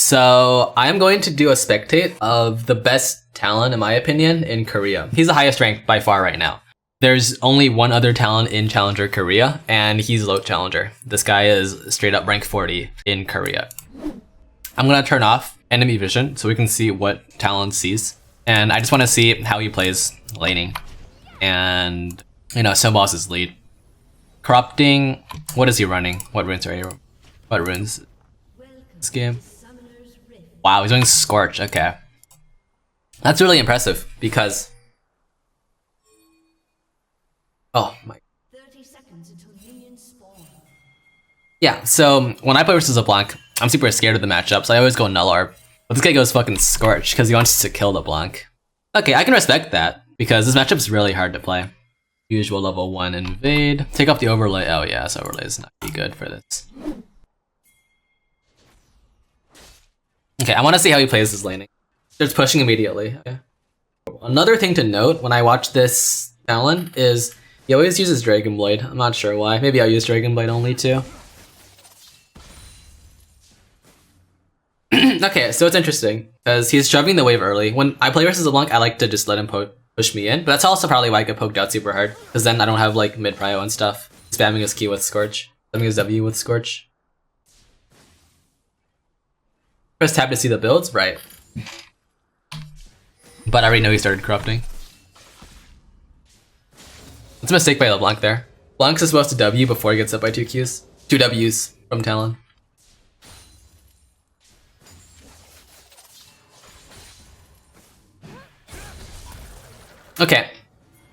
So I'm going to do a spectate of the best Talon, in my opinion, in Korea. He's the highest ranked by far right now. There's only one other Talon in Challenger Korea, and he's low Challenger. This guy is straight up rank 40 in Korea. I'm gonna turn off enemy vision so we can see what Talon sees. And I just want to see how he plays laning. And, you know, snowballs his lead. Corrupting, what is he running? What runes are he? What runes? This game? Wow, he's doing Scorch, okay. That's really impressive because... Oh my... 30 seconds until minions spawn. Yeah, so when I play versus LeBlanc, I'm super scared of the matchup, so I always go Null Orb. But this guy goes fucking Scorch because he wants to kill LeBlanc. Okay, I can respect that because this matchup's really hard to play. Usual level 1 invade. Take off the overlay. Oh yeah, this overlay is not be good for this. Okay, I want to see how he plays his laning. Starts pushing immediately. Okay. Another thing to note when I watch this Talon is he always uses Dragon Blade. I'm not sure why. Maybe I'll use Dragon Blade only too. Okay, so it's interesting because he's shoving the wave early. When I play versus LeBlanc, I like to just let him push me in. But that's also probably why I get poked out super hard because then I don't have like mid prio and stuff. Spamming his Q with Scorch, spamming his W with Scorch. Press tab to see the builds, right? But I already know he started corrupting. It's a mistake by LeBlanc there. LeBlanc is supposed to W before he gets up by 2 Qs. 2 Ws from Talon. Okay,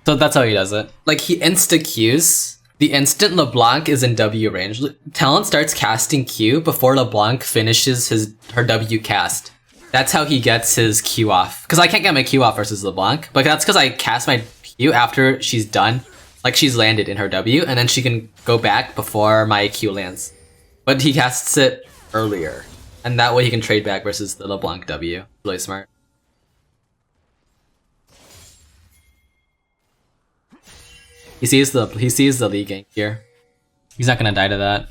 so that's how he does it. Like, he insta-Qs. The instant LeBlanc is in W range, Talon starts casting Q before LeBlanc finishes her W cast. That's how he gets his Q off. Because I can't get my Q off versus LeBlanc, but that's because I cast my Q after she's done. Like, she's landed in her W, and then she can go back before my Q lands. But he casts it earlier, and that way he can trade back versus the LeBlanc W. Really smart. He sees the lead gank here. He's not gonna die to that.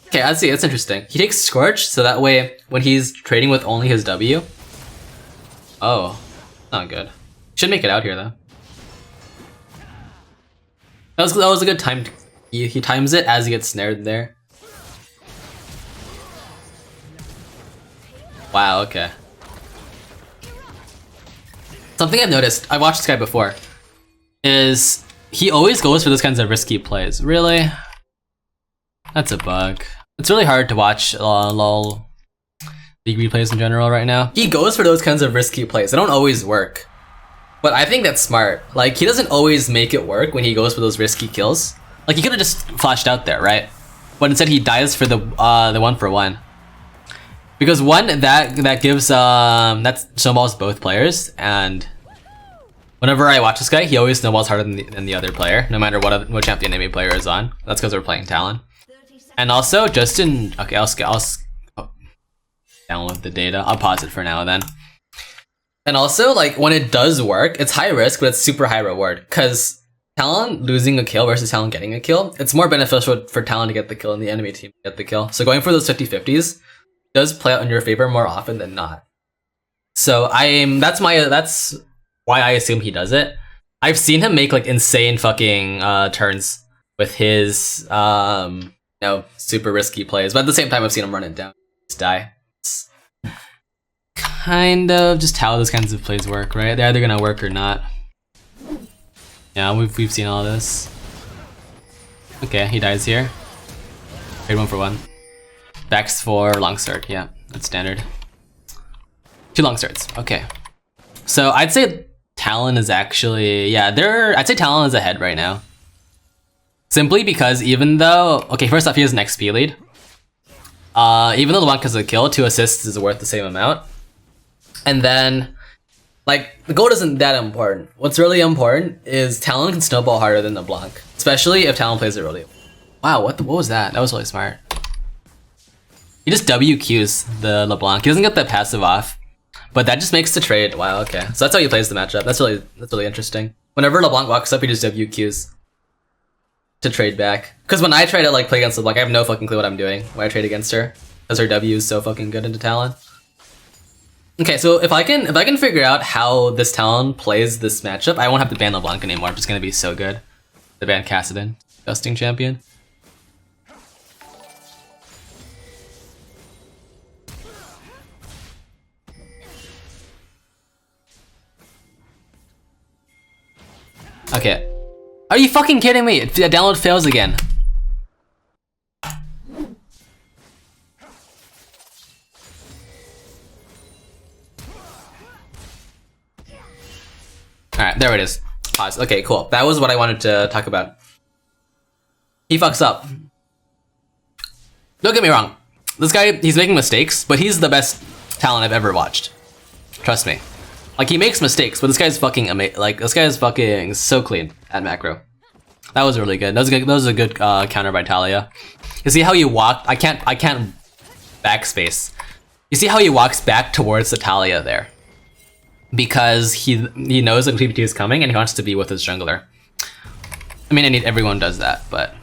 Okay, I see. That's interesting. He takes Scorch, so that way when he's trading with only his W. Oh, not good. Should make it out here though. That was a good time. He times it as he gets snared there. Wow, okay. Something I've noticed, I watched this guy before, is he always goes for those kinds of risky plays. Really? That's a bug. It's really hard to watch LoL League replays in general right now. He goes for those kinds of risky plays. They don't always work. But I think that's smart. Like, he doesn't always make it work when he goes for those risky kills. Like, he could have just flashed out there, right? But instead he dies for the 1-for-1. Because one, that gives that snowballs both players, and whenever I watch this guy, he always snowballs harder than the other player, no matter what champ the enemy player is on. That's because we're playing Talon. And also, just in okay, I'll download the data. I'll pause it for now then. And also, like, when it does work, it's high risk, but it's super high reward. Because Talon losing a kill versus Talon getting a kill, it's more beneficial for Talon to get the kill and the enemy team to get the kill. So going for those 50-50s does play out in your favor more often than not. So that's why I assume he does it. I've seen him make like insane fucking turns with his super risky plays, but at the same time I've seen him run it down, just die. It's kind of just how those kinds of plays work, right? They're either gonna work or not. Yeah, we've seen all this. Okay, he dies here. Trade 1-for-1. Backs for long start, yeah, that's standard. 2 long starts, okay. So I'd say Talon is actually, yeah, I'd say Talon is ahead right now. Simply because even though, okay, first off, he has an XP lead. Even though LeBlanc has a kill, 2 assists is worth the same amount. And then, like, the gold isn't that important. What's really important is Talon can snowball harder than LeBlanc, especially if Talon plays it really. Wow, what was that? That was really smart. He just WQs the LeBlanc. He doesn't get the passive off, but that just makes the trade. Wow, okay. So that's how he plays the matchup. That's really interesting. Whenever LeBlanc walks up, he just WQs to trade back. Because when I try to like play against LeBlanc, I have no fucking clue what I'm doing when I trade against her. Because her W is so fucking good into Talon. Okay, so if I can figure out how this Talon plays this matchup, I won't have to ban LeBlanc anymore. I'm just gonna be so good. To ban Kassadin, disgusting champion. Okay. Are you fucking kidding me? The download fails again. Alright, there it is. Pause. Okay, cool. That was what I wanted to talk about. He fucks up. Don't get me wrong. This guy, he's making mistakes, but he's the best Talon I've ever watched. Trust me. Like, he makes mistakes, but this guy's fucking amazing. Like, this guy's fucking so clean at macro. That was really good. That was a good counter by Talia. You see how he walked? I can't backspace. You see how he walks back towards the Talia there? Because he knows that PPT is coming and he wants to be with his jungler. I mean, everyone does that, but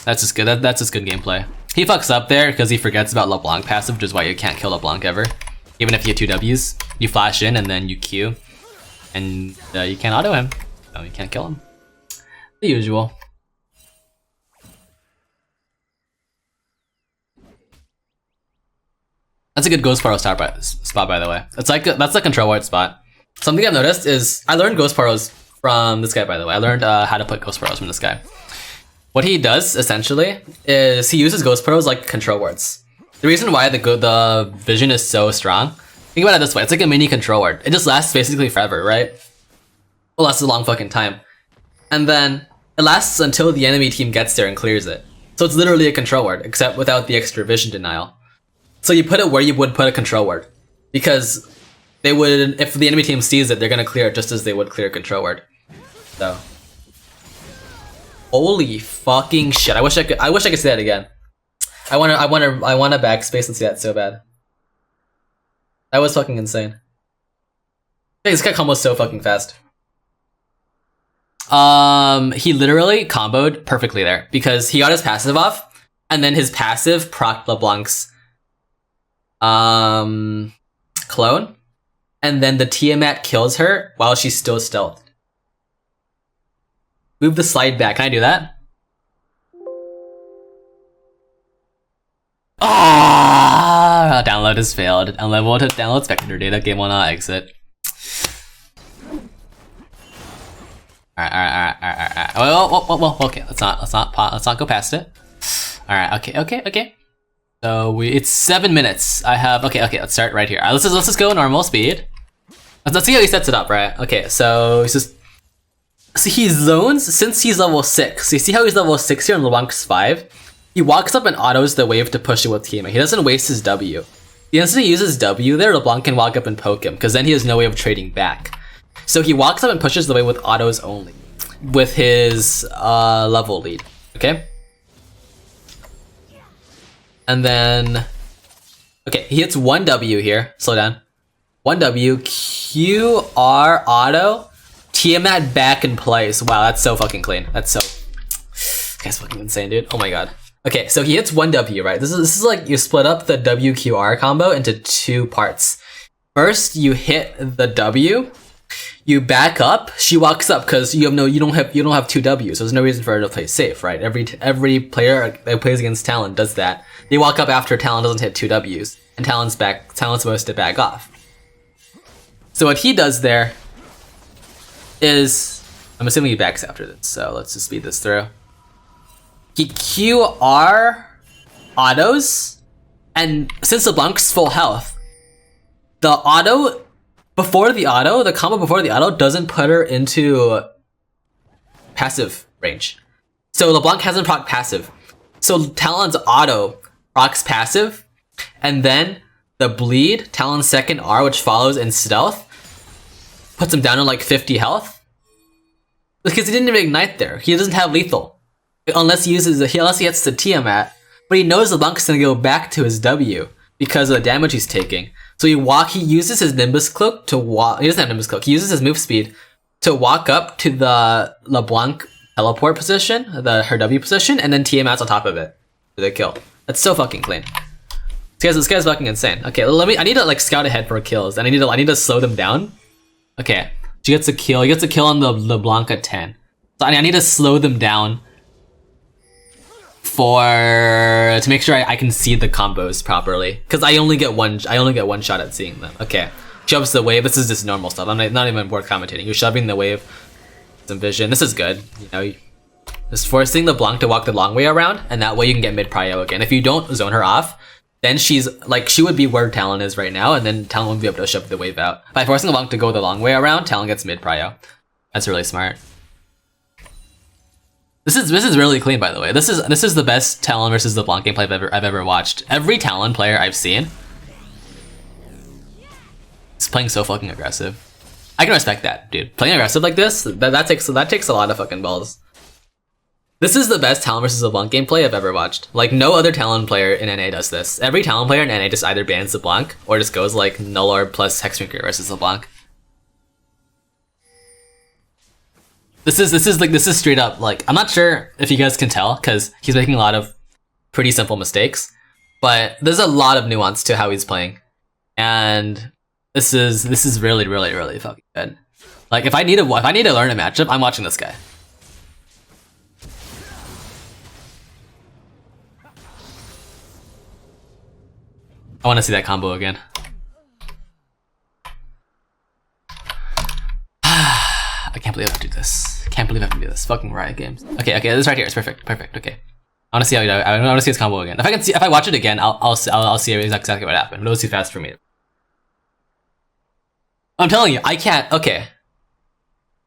that's just good. That's just good gameplay. He fucks up there because he forgets about LeBlanc passive, which is why you can't kill LeBlanc ever. Even if you have 2 Ws, you flash in and then you Q, and you can't auto him, so you can't kill him. The usual. That's a good Ghost Paro spot, by the way. It's like that's a control ward spot. Something I've noticed is I learned Ghost Paros from this guy, by the way. I learned how to put Ghost Paros from this guy. What he does essentially is he uses Ghost Paros like control wards. The reason why the vision is so strong, think about it this way, it's like a mini control ward. It just lasts basically forever, right? It lasts a long fucking time. And then it lasts until the enemy team gets there and clears it. So it's literally a control ward, except without the extra vision denial. So you put it where you would put a control ward. Because they would, if the enemy team sees it, they're gonna clear it just as they would clear a control ward. So. Holy fucking shit. I wish I could say that again. I wanna backspace and see that so bad. That was fucking insane. Hey, this guy combos so fucking fast. He literally comboed perfectly there because he got his passive off, and then his passive proc LeBlanc's clone, and then the Tiamat kills her while she's still stealthed. Move the slide back. Can I do that? Ah, download has failed. Unable to download spectator data. Game will not exit. Alright. Well, okay. Let's not go past it. Alright. Okay. So it's 7 minutes. I have okay. Let's start right here. Let's just go normal speed. Let's see how he sets it up. Right. Okay. So he's just. So he zones since he's level 6. So you see how he's level 6 here and LeBlanc's 5? He walks up and autos the wave to push it with teammate. He doesn't waste his W. The instant he uses W there, LeBlanc can walk up and poke him, because then he has no way of trading back. So he walks up and pushes the wave with autos only, with his level lead. Okay? And then... Okay, he hits 1 W here. Slow down. 1 W, Q, R, auto, Tiamat back in place. Wow, that's so fucking clean. That's so... That's fucking insane, dude. Oh my god. Okay, so he hits 1 W, right? This is like you split up the WQR combo into 2 parts. First, you hit the W, you back up, she walks up because you don't have 2 Ws, so there's no reason for her to play safe, right? Every player that plays against Talon does that. They walk up after Talon doesn't hit 2 Ws, and Talon's supposed to back off. So what he does there is, I'm assuming he backs after this, so let's just speed this through. He QR autos, and since LeBlanc's full health, the combo before the auto doesn't put her into passive range. So LeBlanc hasn't proc passive. So Talon's auto procs passive, and then the bleed, Talon's second R, which follows in stealth, puts him down to like 50 health. Because he didn't even ignite there. He doesn't have lethal. Unless he hits the Tiamat, but he knows LeBlanc's gonna go back to his W because of the damage he's taking. So he uses his Nimbus Cloak to walk. He doesn't have Nimbus Cloak. He uses his move speed to walk up to the LeBlanc teleport position, her W position, and then TMS on top of it for the kill. That's so fucking clean. This guy's fucking insane. Okay, I need to like scout ahead for kills, and I need to slow them down. Okay, she gets a kill. He gets a kill on the LeBlanc at 10. So I need to slow them down to make sure I can see the combos properly, because I only get one shot at seeing them. Okay, shoves the wave. This is just normal stuff. I'm not even worth commentating. You're shoving the wave. Some vision. This is good. You know, just forcing the Blanc to walk the long way around, and that way you can get mid prio again. If you don't zone her off, then she's like, she would be where Talon is right now, and then Talon won't be able to shove the wave out. By forcing the Blanc to go the long way around, Talon gets mid prio. That's really smart. This is really clean, by the way. This is the best Talon versus the Blanc gameplay I've ever watched. Every Talon player I've seen is playing so fucking aggressive. I can respect that, dude. Playing aggressive like this, that takes a lot of fucking balls. This is the best Talon versus LeBlanc gameplay I've ever watched. Like, no other Talon player in NA does this. Every Talon player in NA just either bans LeBlanc or just goes like Null Orb plus Hexdrinker versus LeBlanc. This is straight up, like, I'm not sure if you guys can tell because he's making a lot of pretty simple mistakes, but there's a lot of nuance to how he's playing, and this is really fucking good. Like, if I need to learn a matchup, I'm watching this guy. I want to see that combo again. I can't believe I have to do this. Can't believe I have to do this. Fucking Riot Games. Okay, this right here is perfect. Okay. I want to see how I want to see his combo again. If I watch it again, I'll see exactly what happened. But it was too fast for me. I'm telling you, I can't. Okay.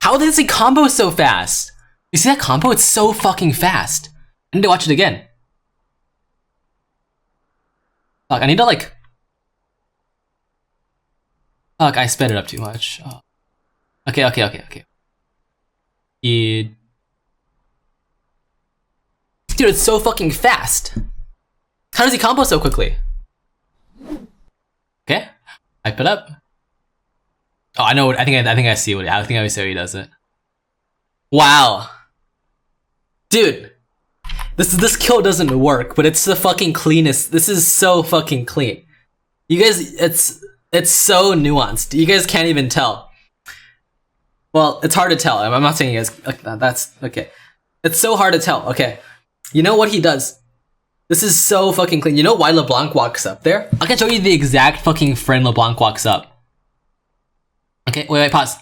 How does he combo so fast? You see that combo? It's so fucking fast. I need to watch it again. Fuck, I need to like... Fuck, I sped it up too much. Oh. Okay. Dude, it's so fucking fast. How does he combo so quickly? Okay, hype it up. Oh, I know. I think I see what. I think I see how he does it. Wow, dude, this kill doesn't work, but it's the fucking cleanest. This is so fucking clean. You guys, it's so nuanced. You guys can't even tell. Well, it's hard to tell. I'm not saying you guys. That's okay. It's so hard to tell. Okay, you know what he does? This is so fucking clean. You know why LeBlanc walks up there? I can show you the exact fucking frame LeBlanc walks up. Okay, wait, pause.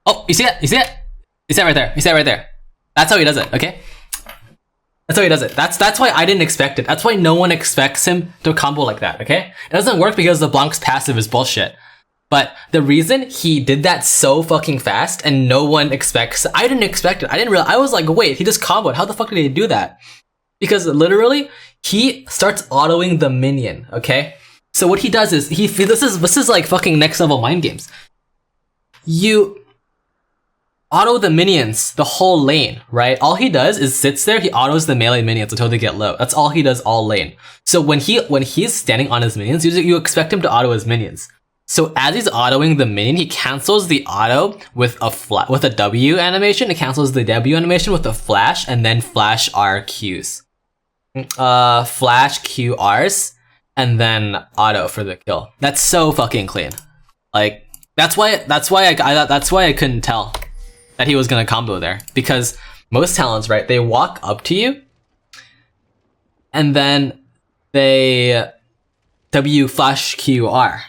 Oh, you see it? You see it? You see it right there? You see it right there? That's how he does it. Okay. That's how he does it. That's why I didn't expect it. That's why no one expects him to combo like that, okay? It doesn't work because LeBlanc's passive is bullshit. But the reason he did that so fucking fast and no one expects... I didn't expect it. I didn't realize... I was like, wait, he just comboed. How the fuck did he do that? Because literally, he starts autoing the minion, okay? So what he does is... This is like fucking next level mind games. You... auto the minions the whole lane, right? All he does is sits there, he autos the melee minions until they get low. That's all he does all lane. So when he's standing on his minions, you expect him to auto his minions. So as he's autoing the minion, he cancels the auto with a W animation. It cancels the W animation with a flash and then flash R Qs. Flash Q Rs and then auto for the kill. That's so fucking clean. Like that's why I couldn't tell that he was gonna combo there, because most Talons, right, they walk up to you and then they W flash QR,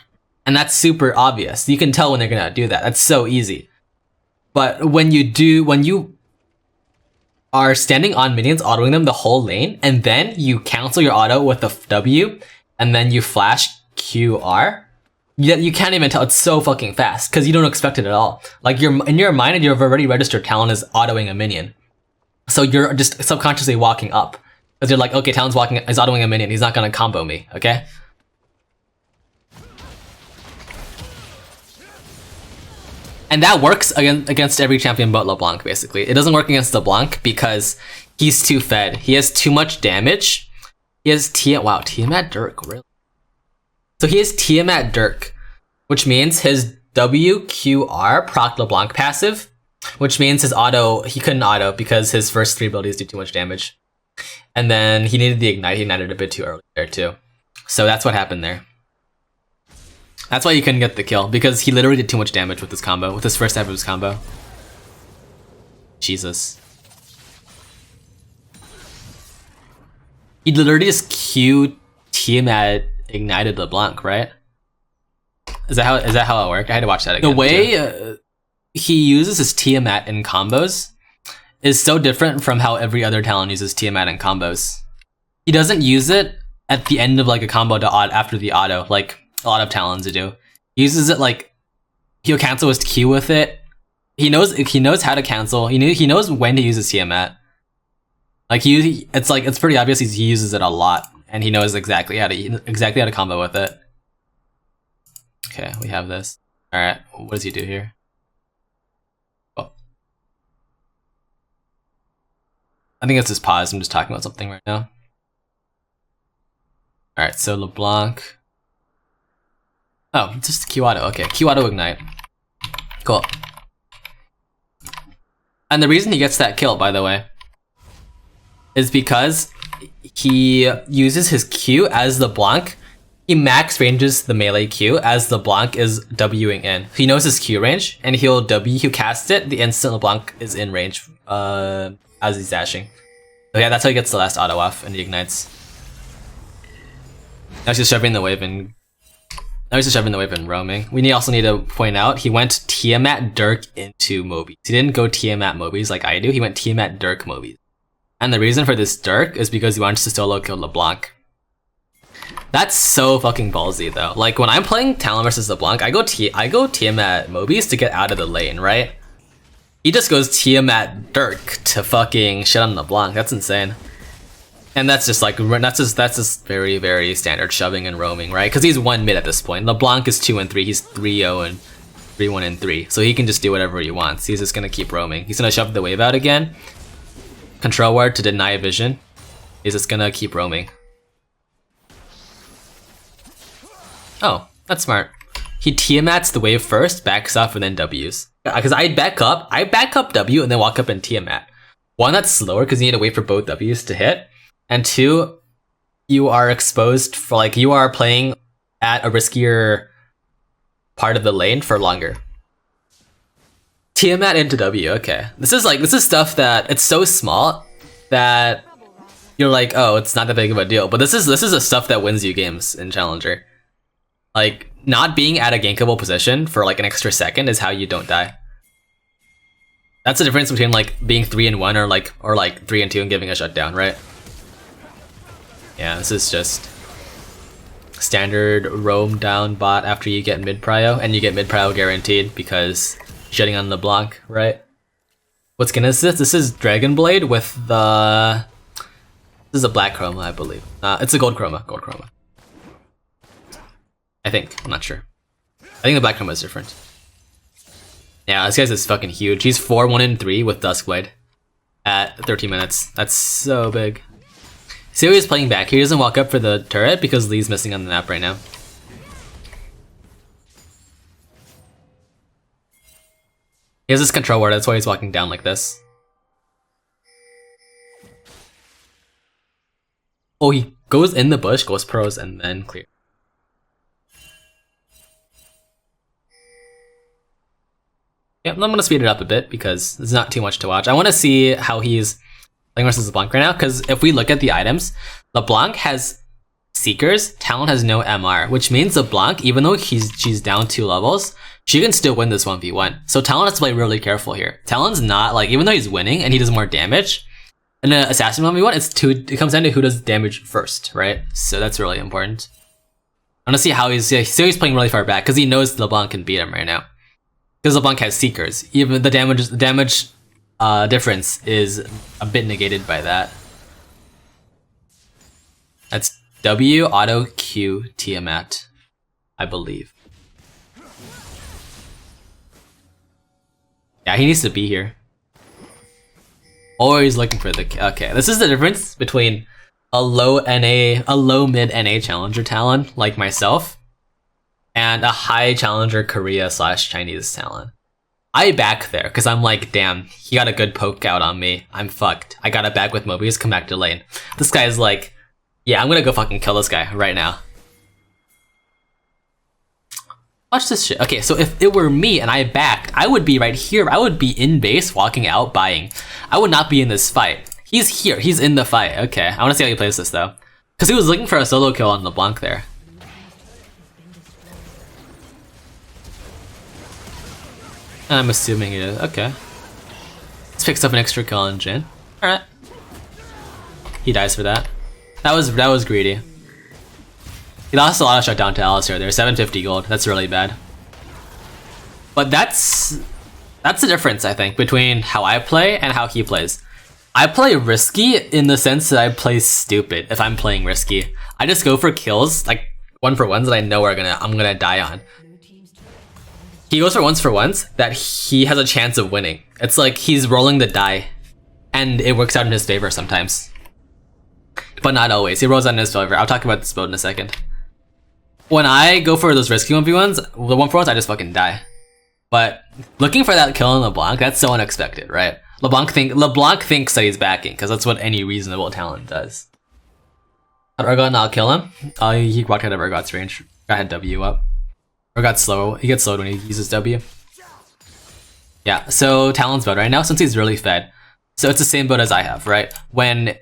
and that's super obvious. You can tell when they're gonna do that. That's so easy. But when you are standing on minions, autoing them the whole lane, and then you cancel your auto with a W and then you flash QR, you can't even tell. It's so fucking fast because you don't expect it at all. Like in your mind, you've already registered Talon is autoing a minion, so you're just subconsciously walking up because you're like, okay, Talon's is autoing a minion. He's not gonna combo me, okay? And that works against every champion but LeBlanc. Basically, it doesn't work against LeBlanc because he's too fed. He has too much damage. He has Tiamat Dirk, really. So he has Tiamat Dirk, which means his WQR proc LeBlanc passive, which means his auto, he couldn't auto because his first 3 abilities do too much damage. And then he needed the ignite, he ignited a bit too early there too. So that's what happened there. That's why he couldn't get the kill, because he literally did too much damage with this combo, with his first half of his combo. Jesus. He literally just Q Tiamat ignited LeBlanc, right? Is that how it worked? I had to watch that again. The way he uses his Tiamat in combos is so different from how every other Talon uses Tiamat in combos. He doesn't use it at the end of like a combo to after the auto, like a lot of Talons do. He uses it like he'll cancel his Q with it. He knows how to cancel. He knows when to use his Tiamat. Like it's pretty obvious he uses it a lot, and he knows exactly how to combo with it. Okay, we have this. All right, what does he do here? Oh, I think it's just pause. I'm just talking about something right now. All right, so LeBlanc. Oh, just Q auto. Okay, Q auto ignite. Cool. And the reason he gets that kill, by the way, is because he uses his Q as LeBlanc. He max ranges the melee Q as LeBlanc is Wing in. He knows his Q range, and he'll cast it the instant LeBlanc is in range as he's dashing. So yeah, that's how he gets the last auto off, and he ignites. Now he's just shoving the wave in. Now he's just shoving the wave in roaming. We also need to point out, he went Tiamat Dirk into Mobies. He didn't go Tiamat Mobies like I do, he went Tiamat Dirk Mobies. And the reason for this Dirk is because he wants to solo kill LeBlanc. That's so fucking ballsy though. Like when I'm playing Talon versus LeBlanc, I go Tiamat Mobies to get out of the lane, right? He just goes Tiamat Dirk to fucking shit on LeBlanc. That's insane. And that's just like that's just very, very standard shoving and roaming, right? Because he's 1 mid at this point. LeBlanc is 2 and 3. He's 3-0 and 3-1 and 3. So he can just do whatever he wants. He's just gonna keep roaming. He's gonna shove the wave out again. Control ward to deny vision. He's just gonna keep roaming. Oh, that's smart. He Tiamats the wave first, backs off, and then Ws. Because I back up W and then walk up and Tiamat. One, that's slower because you need to wait for both Ws to hit. And 2, you are exposed for like you are playing at a riskier part of the lane for longer. Tiamat into W, okay. This is stuff that it's so small that you're like, oh, it's not that big of a deal. But this is the stuff that wins you games in Challenger. Like not being at a gankable position for like an extra second is how you don't die. That's the difference between like being 3-1 or like 3-2 and giving a shutdown, right? Yeah, this is just standard roam down bot after you get mid prio, and you get mid prio guaranteed because shutting on LeBlanc, right? What skin is this? This is Dragon Blade with the. This is a black chroma, I believe. It's a gold chroma. Gold chroma. I think. I'm not sure. I think the black chroma is different. Yeah, this guy's is fucking huge. He's 4-1 and 3 with Duskblade at 13 minutes. That's so big. See how he's playing back. He doesn't walk up for the turret because Lee's missing on the map right now. He has this control ward, that's why he's walking down like this. Oh, he goes in the bush, goes pros, and then clear. Yeah, I'm gonna speed it up a bit because there's not too much to watch. I want to see how he's playing versus LeBlanc right now, because if we look at the items, LeBlanc has Seekers, Talon has no MR, which means LeBlanc, even though she's down 2 levels, she can still win this 1v1. So Talon has to play really careful here. Talon's not, like, even though he's winning and he does more damage, in an Assassin 1v1, it comes down to who does damage first, right? So that's really important. I want to see how he's playing really far back, because he knows LeBlanc can beat him right now. Because LeBlanc has Seekers. Even the damage difference is a bit negated by that. That's W auto Q Tiamat, I believe. Yeah, he needs to be here. Always looking for the. Okay, this is the difference between a low mid NA challenger Talon like myself and a high challenger Korea / Chinese Talon. I back there because I'm like, damn, he got a good poke out on me. I'm fucked. I got it back with Mobius, come back to lane. This guy's like, yeah, I'm gonna go fucking kill this guy right now. Watch this shit. Okay, so if it were me and I backed, I would be right here. I would be in base, walking out, buying. I would not be in this fight. He's here. He's in the fight. Okay, I want to see how he plays this though. Because he was looking for a solo kill on LeBlanc there. And I'm assuming it is. Okay. Let's picks up an extra kill on Jhin. Alright. He dies for that. That was greedy. He lost a lot of shutdown to Alistar there. 750 gold. That's really bad. But that's the difference, I think, between how I play and how he plays. I play risky in the sense that I play stupid if I'm playing risky. I just go for kills, like 1-for-1s that I know I'm gonna die on. He goes for 1-for-1s that he has a chance of winning. It's like he's rolling the die, and it works out in his favor sometimes. But not always. He rolls out in his favor. I'll talk about this build in a second. When I go for those risky 1v1s, the 1-for-1s, I just fucking die. But looking for that kill on LeBlanc, that's so unexpected, right? LeBlanc thinks that he's backing, because that's what any reasonable talent does. Urgot not kill him. He walked out of Urgot's range. I had W up. Urgot's slow. He gets slowed when he uses W. Yeah, so Talon's build right now, since he's really fed. So it's the same build as I have, right? When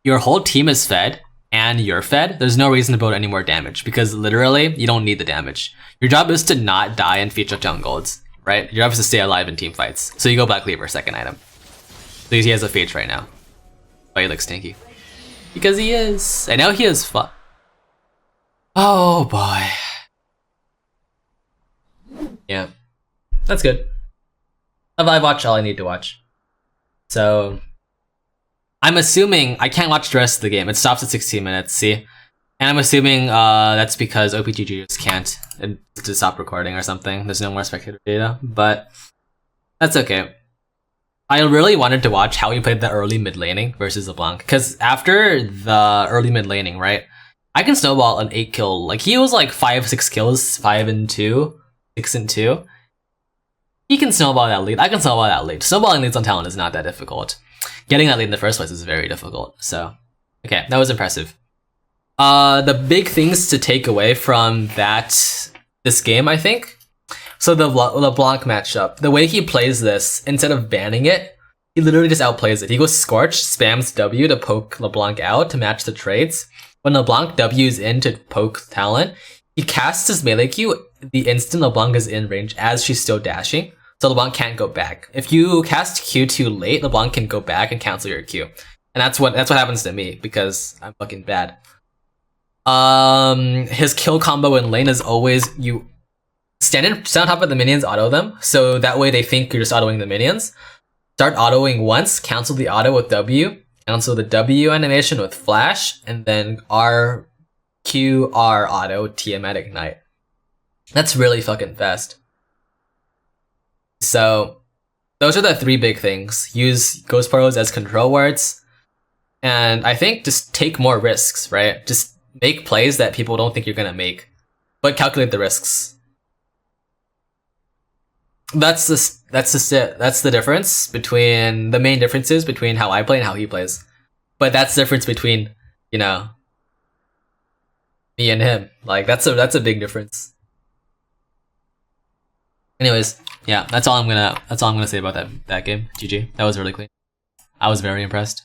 your whole team is fed, and you're fed, there's no reason to build any more damage, because literally, you don't need the damage. Your job is to not die and feed shutdown golds, right? Your job is to stay alive in team fights. So you go Black Cleaver, second item. So he has a Phage right now. But he looks stinky. Because he is. And now he is fun. Oh boy. Yeah. That's good. I've watched all I need to watch. So I'm assuming I can't watch the rest of the game. It stops at 16 minutes, see? And I'm assuming that's because OPGG just can't to stop recording or something. There's no more spectator data, but that's okay. I really wanted to watch how he played the early mid laning versus LeBlanc, because after the early mid laning, right, I can snowball an 8 kill. Like he was like 5-6 kills, 5 and 2, 6 and 2. He can snowball that lead. I can snowball that lead. Snowballing leads on Talon is not that difficult. Getting that lead in the first place is very difficult. So, okay, that was impressive. The big things to take away from this game, I think. So the LeBlanc matchup, the way he plays this, instead of banning it, he literally just outplays it. He goes Scorch, spams W to poke LeBlanc out to match the trades. When LeBlanc W's in to poke Talon, he casts his melee Q the instant LeBlanc is in range as she's still dashing. So LeBlanc can't go back. If you cast Q too late, LeBlanc can go back and cancel your Q. And that's what happens to me, because I'm fucking bad. His kill combo in lane is always you stand on top of the minions, auto them, so that way they think you're just autoing the minions. Start autoing once, cancel the auto with W, cancel the W animation with flash, and then R, Q, R auto, TM at ignite. That's really fucking fast. So those are the 3 big things. Use Ghost Portals as control wards, and I think just take more risks, right? Just make plays that people don't think you're gonna make, but calculate the risks. That's the difference between the main differences between how I play and how he plays. But that's the difference between, you know, me and him. Like that's a big difference. Anyways, yeah, that's all I'm gonna say about that game. GG. That was really clean. I was very impressed.